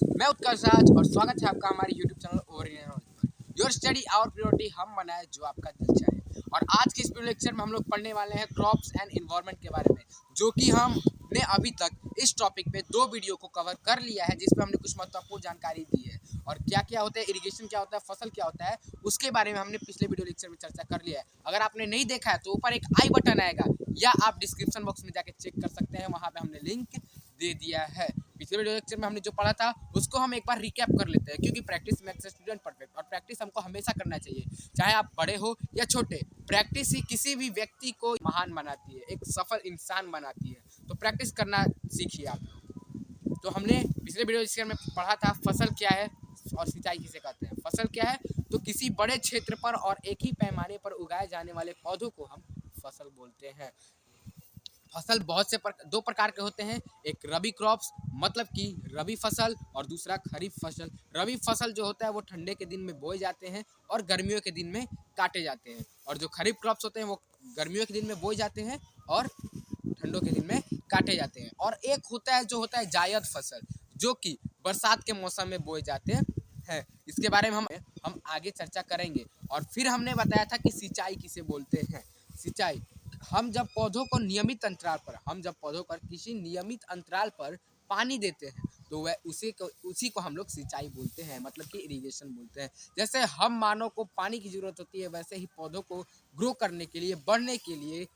मैं उत्कर्ष राज और स्वागत है आपका हमारे YouTube चैनल ओरिजिनल नॉलेज पर। योर स्टडी आवर प्रायोरिटी, हम बनाए जो आपका दिल चाहे। और आज के इस वीडियो लेक्चर में हम लोग पढ़ने वाले हैं क्रॉप्स एंड इन्वायरमेंट के बारे में, जो कि हमने अभी तक इस टॉपिक पे 2 वीडियो को कवर कर लिया है, जिसपे हमने कुछ महत्वपूर्ण जानकारी दी है। और क्या क्या होता है, इरिगेशन क्या होता है, फसल क्या होता है, उसके बारे में हमने पिछले वीडियो लेक्चर में चर्चा कर लिया है। अगर आपने नहीं देखा है तो ऊपर एक आई बटन आएगा, या आप डिस्क्रिप्शन बॉक्स में जाके चेक कर सकते हैं, वहाँ पे हमने लिंक दे दिया है। पिछले वीडियो लेक्चर में हमने जो पढ़ा था उसको हम एक बार रिकैप कर लेते हैं, क्योंकि प्रैक्टिस मेक्स स्टूडेंट परफेक्ट, और प्रैक्टिस हमको हमेशा करना चाहिए, चाहे आप बड़े हो या छोटे। प्रैक्टिस ही किसी भी व्यक्ति को महान बनाती है, एक सफल इंसान बनाती है। तो प्रैक्टिस करना सीखिए आप लोग। तो हमने पिछले वीडियो लेक्चर में पढ़ा था फसल क्या है और सिंचाई किसे कहते हैं। फसल क्या है, तो किसी बड़े क्षेत्र पर और एक ही पैमाने पर उगाए जाने वाले पौधों को हम फसल बोलते हैं। फसल बहुत से दो प्रकार के होते हैं, एक रबी क्रॉप्स मतलब कि रबी फसल, और दूसरा खरीफ फसल। रबी फसल जो होता है वो ठंडे के दिन में बोए जाते हैं और गर्मियों के दिन में काटे जाते हैं, और जो खरीफ क्रॉप्स होते हैं वो गर्मियों के दिन में बोए जाते हैं और ठंडों के दिन में काटे जाते हैं। और एक होता है जो होता है जायद फसल, जो कि बरसात के मौसम में बोए जाते हैं। इसके बारे में हम आगे चर्चा करेंगे। और फिर हमने बताया था कि सिंचाई किसे बोलते हैं। सिंचाई, हम जब पौधों को नियमित अंतराल पर किसी नियमित अंतराल पर पानी देते हैं, तो वह उसी को हम लोग सिंचाई बोलते हैं, मतलब कि इरिगेशन बोलते हैं। जैसे हम मानव को पानी की जरूरत होती है, वैसे ही पौधों को ग्रो करने के लिए, बढ़ने के लिए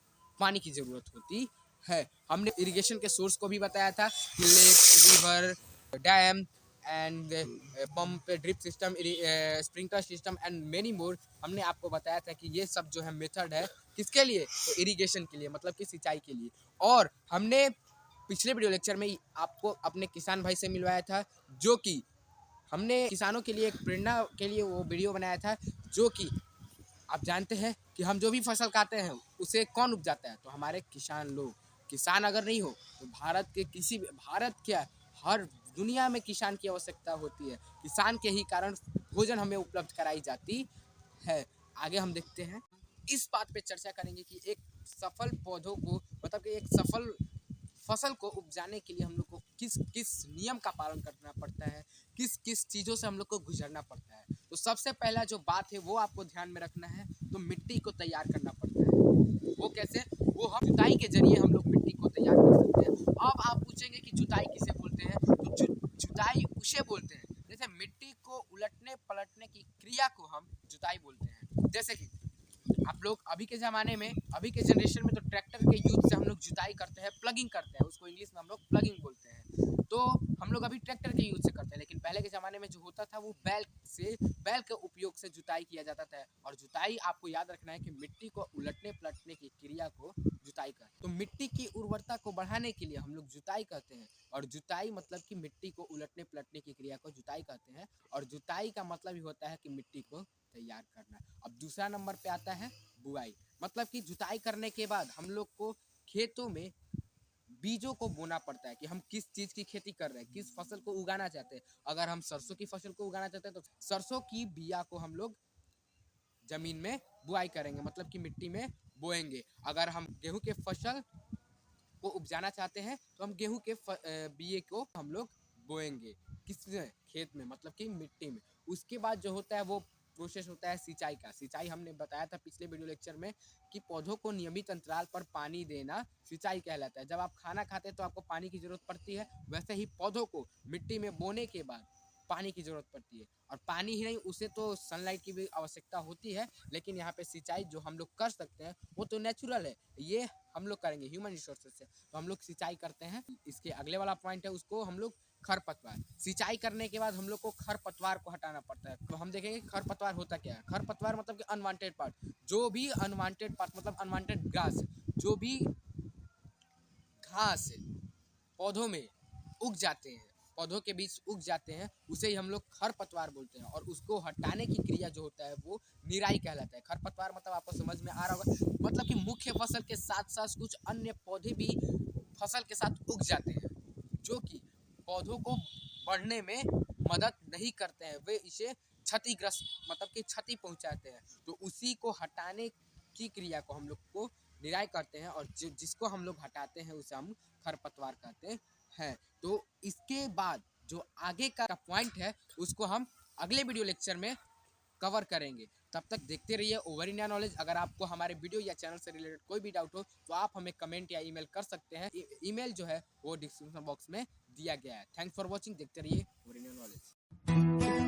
पानी की जरूरत होती है। हमने इरिगेशन के सोर्स को भी बताया था, lake, river, dam and pump, drip system, sprinkler system and many more. हमने आपको बताया था कि ये सब जो है मेथड है किसके लिए, तो इरिगेशन के लिए, मतलब कि सिंचाई के लिए। और हमने पिछले वीडियो लेक्चर में आपको अपने किसान भाई से मिलवाया था, जो कि हमने किसानों के लिए एक प्रेरणा के लिए वो वीडियो बनाया था, जो कि आप जानते हैं कि हम जो भी फसल खाते हैं उसे कौन उपजाता है, तो हमारे किसान लोग। किसान अगर नहीं हो तो भारत क्या, हर दुनिया में किसान की आवश्यकता होती है। किसान के ही कारण भोजन हमें उपलब्ध कराई जाती है। आगे हम देखते हैं, इस बात पे चर्चा करेंगे कि एक सफल पौधों को, मतलब कि एक सफल फसल को उपजाने के लिए हम लोग को किस किस नियम का पालन करना पड़ता है, किस किस चीज़ों से हम लोग को गुजरना पड़ता है। तो सबसे पहला जो बात है वो आपको ध्यान में रखना है, तो मिट्टी को तैयार करना पड़ता है। वो कैसे, वो हम जुताई के जरिए हम लोग मिट्टी को तैयार कर सकते हैं। अब आप पूछेंगे कि जुताई किसे बोलते हैं, तो जुताई उसे बोलते हैं, जैसे मिट्टी को उलटने पलटने की क्रिया को हम जुताई बोलते हैं। जैसे कि आप लोग अभी के ज़माने में, अभी के जनरेशन में, तो ट्रैक्टर के यूज से हम लोग जुताई करते हैं, प्लगिंग करते हैं, उसको इंग्लिश में हम लोग प्लगिंग बोलते हैं। तो हम लोग अभी ट्रैक्टर के यूज से करते हैं, लेकिन पहले के ज़माने में जो होता था वो बैल के उपयोग से जुताई किया जाता था। और जुताई, आपको याद रखना है कि मिट्टी को उलटने पलटने की क्रिया को जुताई कर, तो मिट्टी की उर्वरता को बढ़ाने के लिए हम लोग जुताई करते हैं। और जुताई मतलब कि मिट्टी को उलटने पलटने की क्रिया को जुताई कहते हैं। और जुताई का मतलब ही होता है कि मिट्टी को तैयार करना। अब दूसरा नंबर पे आता है बुआई, मतलब कि जुताई करने के बाद हम लोग को खेतों में बीजों को बोना पड़ता है कि हम किस चीज़ की खेती कर रहे हैं, किस फसल को उगाना चाहते हैं। अगर हम सरसों की फसल को उगाना चाहते हैं तो सरसों की बिया को हम लोग जमीन में बुआई करेंगे, मतलब कि मिट्टी में बोएंगे। अगर हम गेहूं के फसल को उपजाना चाहते हैं तो हम गेहूं के बिये को हम लोग बोएंगे, किसमें, खेत में, मतलब कि मिट्टी में। उसके बाद जो होता है वो प्रोसेस होता है सिंचाई का। सिंचाई हमने बताया था पिछले वीडियो लेक्चर में कि पौधों को नियमित अंतराल पर पानी देना सिंचाई कहलाता है। जब आप खाना खाते हैं तो आपको पानी की जरूरत पड़ती है, वैसे ही पौधों को मिट्टी में बोने के बाद पानी की जरूरत पड़ती है। और पानी ही नहीं, उसे तो सनलाइट की भी आवश्यकता होती है, लेकिन यहाँ पे सिंचाई जो हम लोग कर सकते हैं वो तो नेचुरल है, ये हम लोग करेंगे ह्यूमन रिसोर्सेज से। तो हम लोग सिंचाई करते हैं। इसके अगले वाला पॉइंट है, उसको हम लोग खरपतवार। सिंचाई करने के बाद हम लोग को खरपतवार को हटाना पड़ता है। तो हम देखेंगे खरपतवार होता क्या है। खरपतवार मतलब कि अनवांटेड पार्ट, जो भी अनवांटेड पार्ट, मतलब अनवांटेड ग्रास, जो भी घास पौधों में उग जाते हैं, पौधों के बीच उग जाते हैं, उसे ही हम लोग खरपतवार बोलते हैं। और उसको हटाने की क्रिया जो होता है वो निराई कहलाता है। खरपतवार मतलब आपको समझ में आ रहा होगा, मतलब कि मुख्य फसल के साथ साथ कुछ अन्य पौधे भी फसल के साथ उग जाते हैं, जो कि पौधों को बढ़ने में मदद नहीं करते हैं, वे इसे क्षतिग्रस्त, मतलब कि क्षति पहुंचाते हैं। तो उसी को हटाने की क्रिया को हम लोग को निराई करते हैं, और जिसको हम लोग हटाते हैं उसे हम खरपतवार कहते हैं। तो इसके बाद जो आगे का पॉइंट है उसको हम अगले वीडियो लेक्चर में कवर करेंगे। तब तक देखते रहिए ओवर इंडिया नॉलेज। अगर आपको हमारे वीडियो या चैनल से रिलेटेड कोई भी डाउट हो तो आप हमें कमेंट या ईमेल कर सकते हैं। ईमेल जो है वो डिस्क्रिप्शन बॉक्स में दिया गया है। Thanks for watching. देखते रहिए ओवर इंडिया नॉलेज।